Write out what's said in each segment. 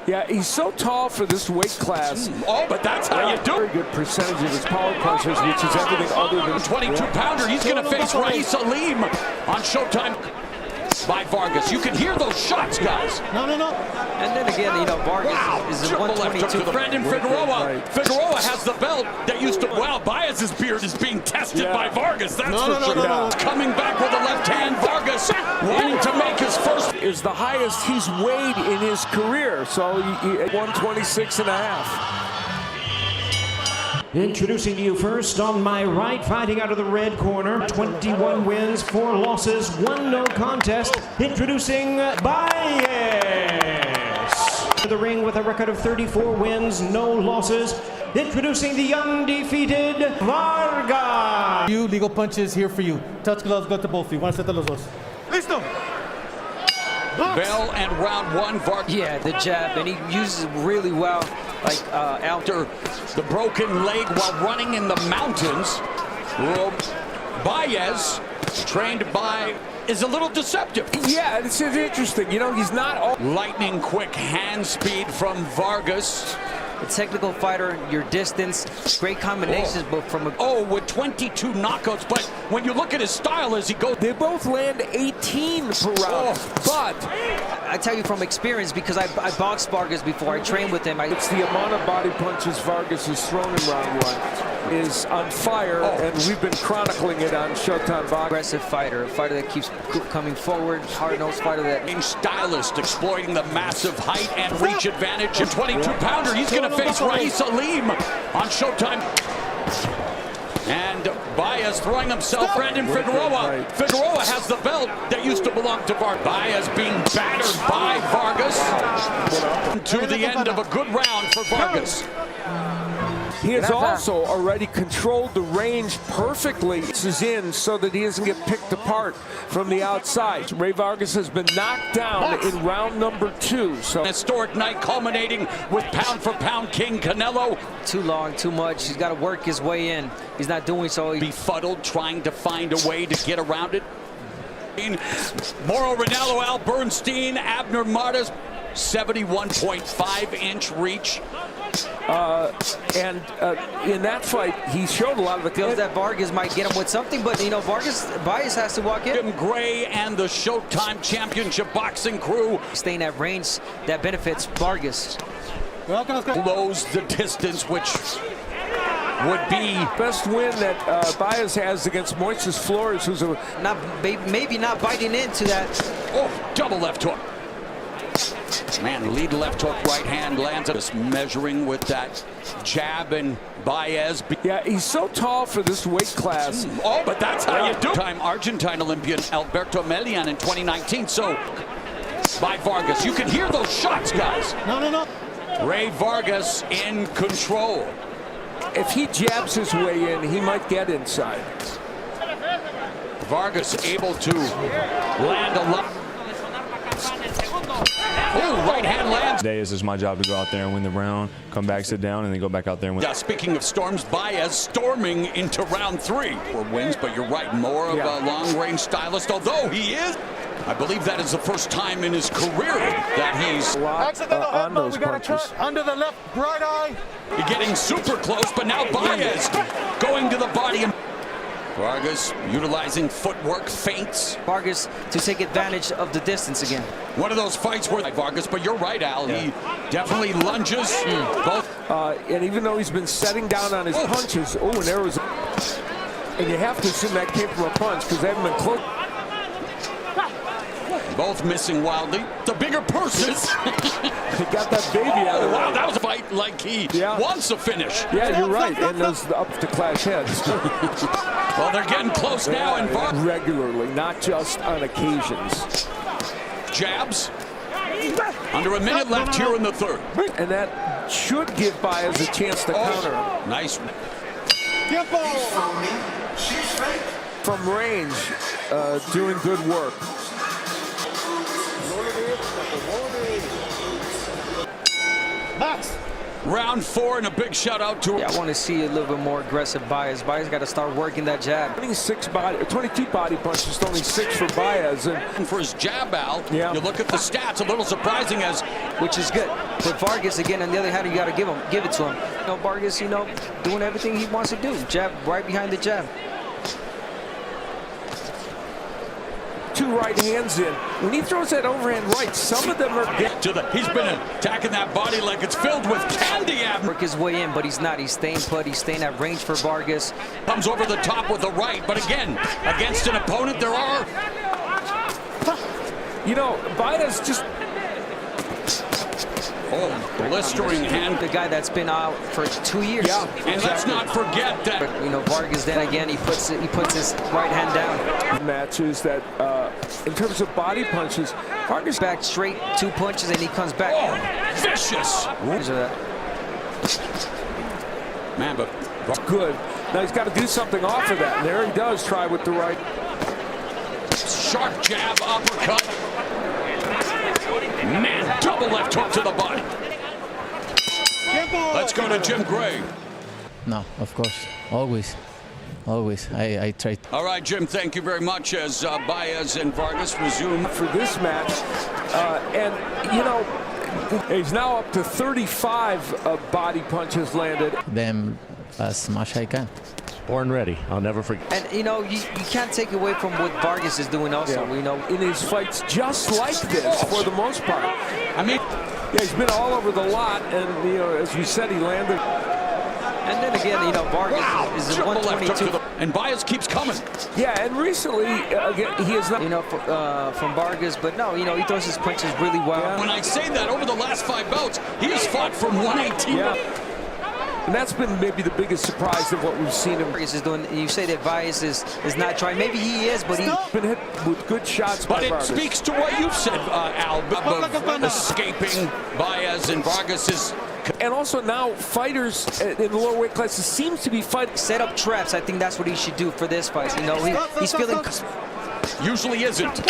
Yeah, he's so tall for this weight class. Oh, but that's how you do it. Very good percentage of his power punches, which is everything other than 22-pounder. He's going to face Rais Salim on Showtime by Vargas. You can hear those shots, guys. No. And then again, you know, Vargas is a 122. Brandon Figueroa. Right. Figueroa has the belt that used to. Wow, Baez's beard is being tested by Vargas. That's for sure. No. Coming back with a left hand, Vargas wanting to make his first. is the highest he's weighed in his career. So he 126 and a half. Introducing to you first, on my right, fighting out of the red corner, 21 wins, 4 losses, 1 no contest. Introducing Baez. To the ring with a record of 34 wins, no losses. Introducing the undefeated Vargas. You legal punches here for you. Touch gloves, go to both of you. One set of los dos. Listo. Bell and round 1, Vargas. Yeah, the jab, and he uses it really well, like After the broken leg while running in the mountains, Baez, trained by, is a little deceptive. Yeah, it's interesting. You know, he's not all. Lightning quick hand speed from Vargas. a technical fighter, your distance, great combinations, but from a... with 22 knockouts, but when you look at his style as he goes... They both land 18 per round, but... I tell you from experience, because I boxed Vargas before, I trained with him. It's the amount of body punches Vargas has thrown in round 1 is on fire, and we've been chronicling it on Showtime Boxing. Aggressive fighter, a fighter that keeps coming forward, hard-nosed fighter that... Stylist exploiting the massive height and reach advantage. A 22-pounder, he's going to face Rais Salim on Showtime. And Baez throwing himself, Brandon Figueroa. Figueroa has the belt that used to belong to Vargas. Baez being battered by Vargas. To the end of a good round for Vargas. He has also already controlled the range perfectly. This is in so that he doesn't get picked apart from the outside. Ray Vargas has been knocked down in round number 2. So an historic night culminating with pound-for-pound King Canelo. Too long, too much. He's got to work his way in. He's not doing so. Befuddled, trying to find a way to get around it. Mauro Ranallo, Al Bernstein, Abner Martas, 71.5-inch reach. In that fight, he showed a lot of the feels that Vargas might get him with something, but you know, Baez has to walk in. Jim Gray and the Showtime Championship boxing crew staying at range that benefits Vargas. Close the distance, which would be best win that Baez has against Moises Flores, who's maybe not biting into that. Oh, double left hook. Man, lead left hook, right hand lands. Just measuring with that jab, and Baez. Yeah, he's so tall for this weight class. Oh, but that's how you do it. Argentine Olympian Alberto Melian in 2019. So, by Vargas. You can hear those shots, guys. No. Ray Vargas in control. If he jabs his way in, he might get inside. Vargas able to land a lot. Oh, right hand lands. Today is just my job to go out there and win the round, come back, sit down, and then go back out there and win. Yeah, speaking of storms, Baez storming into round 3 for wins, but you're right, more of a long-range stylist, although he is. I believe that is the first time in his career that he's on those punches. Under the left, right eye. Getting super close, but now Baez going to the body. And Vargas utilizing footwork, feints. Vargas to take advantage of the distance again. One of those fights where Vargas, but you're right, Al. He definitely lunges. Both. And even though he's been setting down on his punches, and there was, and you have to assume that came from a punch because they haven't been close. Both missing wildly. The bigger purses. He got that baby out of wow, that was a fight like he wants a finish. Yeah, you're right. And those up to clash heads. Well, they're getting close now. And regularly, not just on occasions. Jabs. Under a minute left here in the 3rd. And that should give Baez a chance to counter him. Nice. From range, doing good work. Max. Round 4, and a big shout out to Yeah, I want to see a little bit more aggressive Baez. Baez got to start working that jab. 22 body punches, only 6 for Baez. And for his jab out. Yeah. You look at the stats, a little surprising as Which is good. But Vargas, again, on the other hand, you got to give it to him. You know, Vargas, you know, doing everything he wants to do. Jab right behind the jab. 2 right hands in. When he throws that overhand right, some of them are he's been attacking that body like it's filled with candy. Work his way in, but he's not. He's staying put. He's staying at range for Vargas. Comes over the top with the right, but again, against an opponent, there are. You know, Baez just. Oh, blistering hand. The guy that's been out for 2 years. Yeah, and let's not forget that. But, you know, Vargas, then again, he puts his right hand down. Matches that, in terms of body punches, Vargas Back straight, 2 punches, and he comes back. Oh, vicious. Man, but good. Now he's got to do something off of that. And there he does try with the right. sharp jab, uppercut. Man, double left hook to the body. Let's go to Jim Gray. No, of course, always. I try. All right, Jim, thank you very much as Baez and Vargas resume. For this match. And, you know, he's now up to 35 body punches landed. Them as much I can. Born ready. I'll never forget. And, you know, you can't take away from what Vargas is doing also. You know, in his fights just like this for the most part. I mean, yeah, he's been all over the lot, and, you know, as you said, he landed. And then again, you know, Vargas is at 122. And Baez keeps coming. Yeah, and recently, again, he is not. You know, from Vargas, but no, you know, he throws his punches really well. Yeah. When I say that, over the last 5 bouts, he has fought from 118. Yeah. And that's been maybe the biggest surprise of what we've seen him. Vargas is doing. You say that Baez is not trying. Maybe he is, but he's been hit with good shots but by it Vargas. speaks to what you said, Al, of escaping Baez and Vargas. And also now fighters in the lower weight classes seems to be fighting. set up traps. I think that's what he should do for this fight. You know, he's feeling. Usually isn't.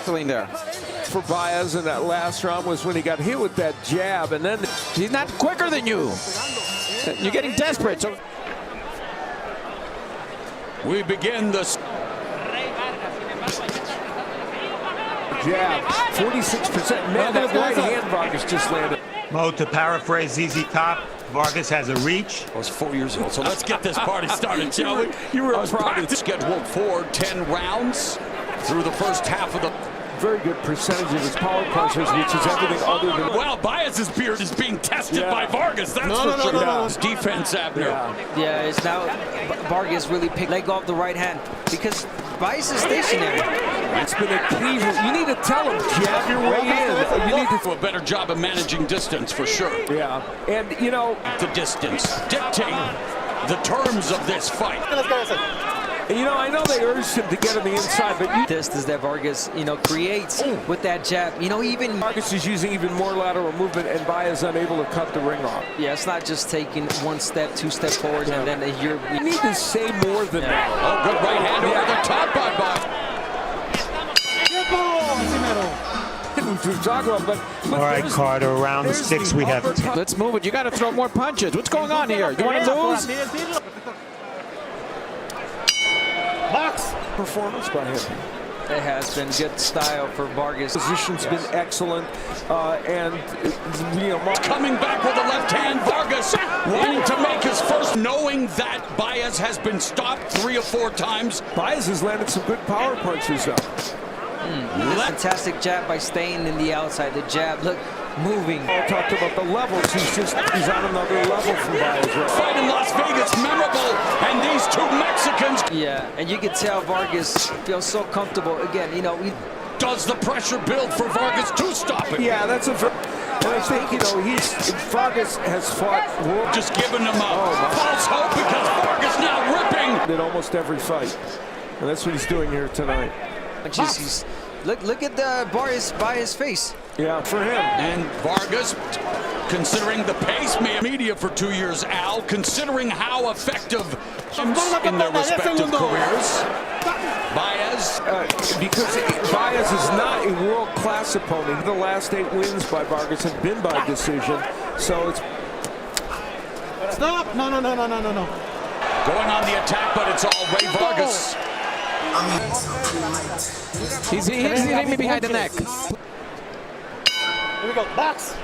There. For Baez in that last round was when he got hit with that jab, and then He's not quicker than you. You're getting desperate. So We begin the jab, 46%. Man, that right hand Vargas just landed. Mo, to paraphrase ZZ Top, Vargas has a reach. I was 4 years old, so let's get this party started, shall we? You were I was scheduled for 10 rounds through the first half of the. Very good percentage of his power punches, which is everything other than. Well, Baez's beard is being tested Yeah. by Vargas. That's for sure. His defense, Abner. Yeah, it's now Vargas really picked leg off the right hand because Baez is stationary. It's been a key. You need to tell him, jab your way in. You need to do a better job of managing distance for sure. Yeah, and you know the distance dictate the terms of this fight. You know, I know they urged him to get on the inside, but Distance that Vargas, you know, creates with that jab. You know, even Vargas is using even more lateral movement, and Baez unable to cut the ring off. yeah, it's not just taking 1 step, 2 steps forward, and then you're. You need to say more than that. Oh, good right hand over the top by Baez. We've talked about, but All right, Carter, round 6, we have. let's move it. You got to throw more punches. What's going on here? You want to lose? box performance by him. It has been good style for Vargas. Position's been excellent, and you know, Coming back with the left hand, Vargas wanting to make his first, knowing that Baez has been stopped 3 or 4 times. Baez has landed some good power punches though. Fantastic jab by staying in the outside. The jab, look, moving. I talked about the levels. He's on another level from Baez. Right? Fight in Las Vegas, memorable, and these 2 Mexicans. Yeah, and you can tell Vargas feels so comfortable. Again, you know, Does the pressure build for Vargas to stop him? Yeah, that's a. And I think, you know, Vargas has fought. Just giving him a false hope because Vargas now ripping. In almost every fight, and that's what he's doing here tonight. he's look at the Baez face. Yeah, for him. And Vargas, considering the pace media for 2 years, Al, considering how effective in their respective careers, Baez Baez. Because Baez is not a world-class opponent. The last 8 wins by Vargas have been by decision. So it's... Stop! No. Going on the attack, but it's all Ray Vargas. He's hitting me behind the neck. Here we go. Box.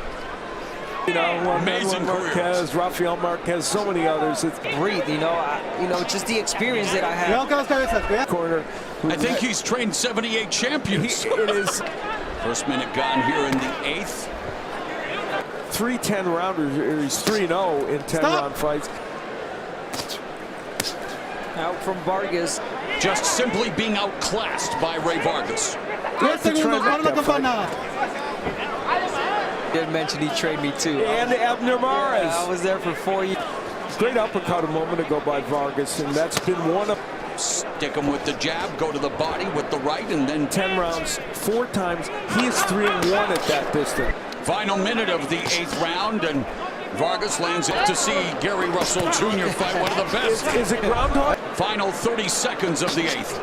You know, Amazing Marquez, Rafael Marquez, so many others. It's Breathe, you know, just the experience that I have. corner. I think he's trained 78 champions. It is First minute gone here in the 8th. 3 10-rounders. He's 3-0 in 10-round fights. Out from Vargas. Just simply being outclassed by Ray Vargas. Did mention he trained me too. And Abner Mares. Yeah, I was there for 4 years. Great uppercut a moment ago by Vargas, and that's been one of... Stick him with the jab, go to the body with the right, and then 10 rounds, 4 times. He is 3-1 at that distance. final minute of the 8th round, and Vargas lands it to see Gary Russell Jr. fight one of the best. Is it groundhog? Final 30 seconds of the 8th.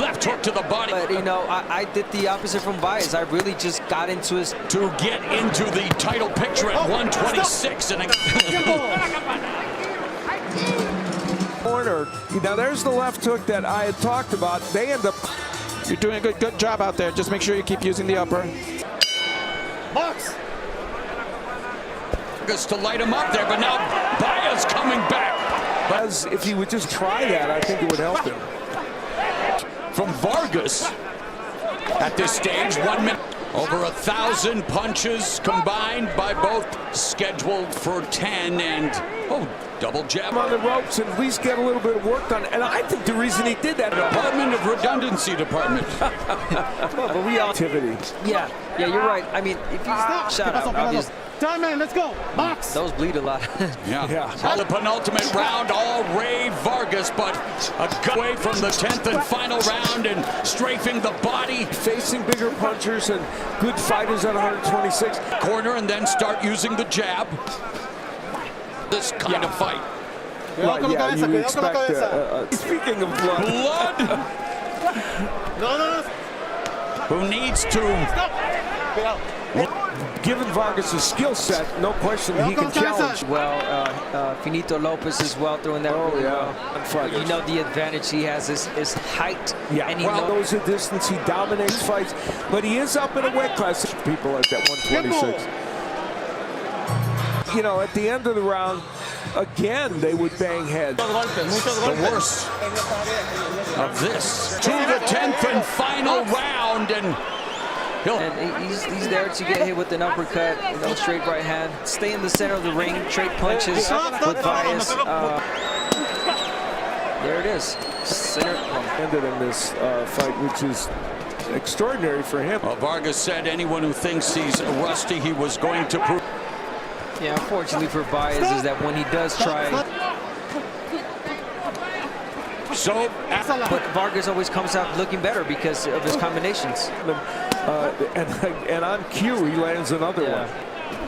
Left hook to the body. But, you know, I did the opposite from Baez. I really just got into his... To get into the title picture at 126. And corner. Now, there's the left hook that I had talked about. They end up... You're doing a good job out there. Just make sure you keep using the upper. Box. Vargas to light him up there, but now Baez coming back. As if he would just try that, I think it would help him. From Vargas at this stage, 1 minute. Over 1,000 punches combined by both, scheduled for 10, and double jab on the ropes and at least get a little bit of work done. And I think the reason he did that, Department of Redundancy Department. But we all... activity. Yeah, you're right. I mean, if you shout out, obviously. Time, man, let's go. Box. Those bleed a lot. Yeah. All the penultimate round, all Ray Vargas, but a gut away from the 10th and final round and strafing the body. Facing bigger punchers and good fighters at 126. Corner and then start using the jab. This kind of fight. Right, yeah, you expect, speaking of blood. No. Who needs to... Given Vargas' skill set, no question he can challenge. Well, Finito Lopez as well throwing that really well. You know the advantage he has is height. Yeah, and he goes the distance, he dominates fights, but he is up in a weight class. People at that 126. You know, at the end of the round, again, they would bang heads. The worst of this. To the 10th and final round, and he's there to get hit with an uppercut, straight right hand. Stay in the center of the ring, trade punches with Baez. There it is. Center. Ended in this fight, which is extraordinary for him. Well, Vargas said anyone who thinks he's rusty, he was going to prove. Yeah, unfortunately for Baez is that when he does try... But Vargas always comes out looking better because of his combinations. And on cue, he lands another one.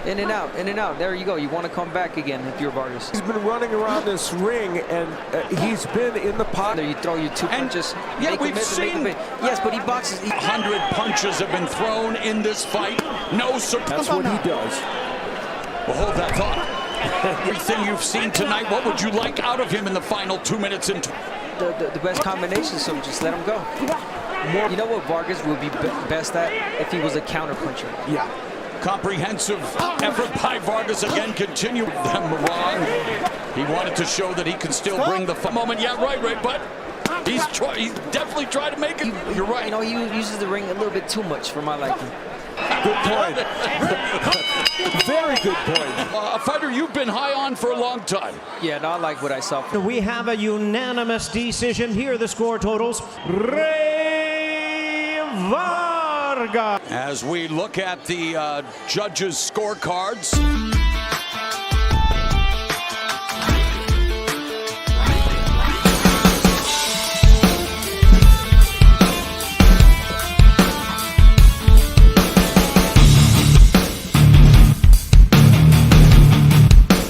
In and out, in and out. There you go. You want to come back again if you're Vargas. He's been running around this ring, and he's been in the pocket. There you throw your 2 punches. Yeah, we've seen. Yes, but he boxes. 100 punches have been thrown in this fight. No surprise. That's what he does. Well, hold that thought. Everything you've seen tonight, what would you like out of him in the final 2 minutes and... The best combination, so just let him go. You know what Vargas would be best at if he was a counter puncher. Yeah. Comprehensive effort by Vargas again, continue them wrong. He wanted to show that he can still bring the moment. Yeah, right, but he's definitely tried to make it. You're right. You know, he uses the ring a little bit too much for my liking. Good point. Very good point. A fighter you've been high on for a long time. Yeah, no, I like what I saw. We have a unanimous decision. Here are the score totals. Ray Vargas. As we look at the judges' scorecards.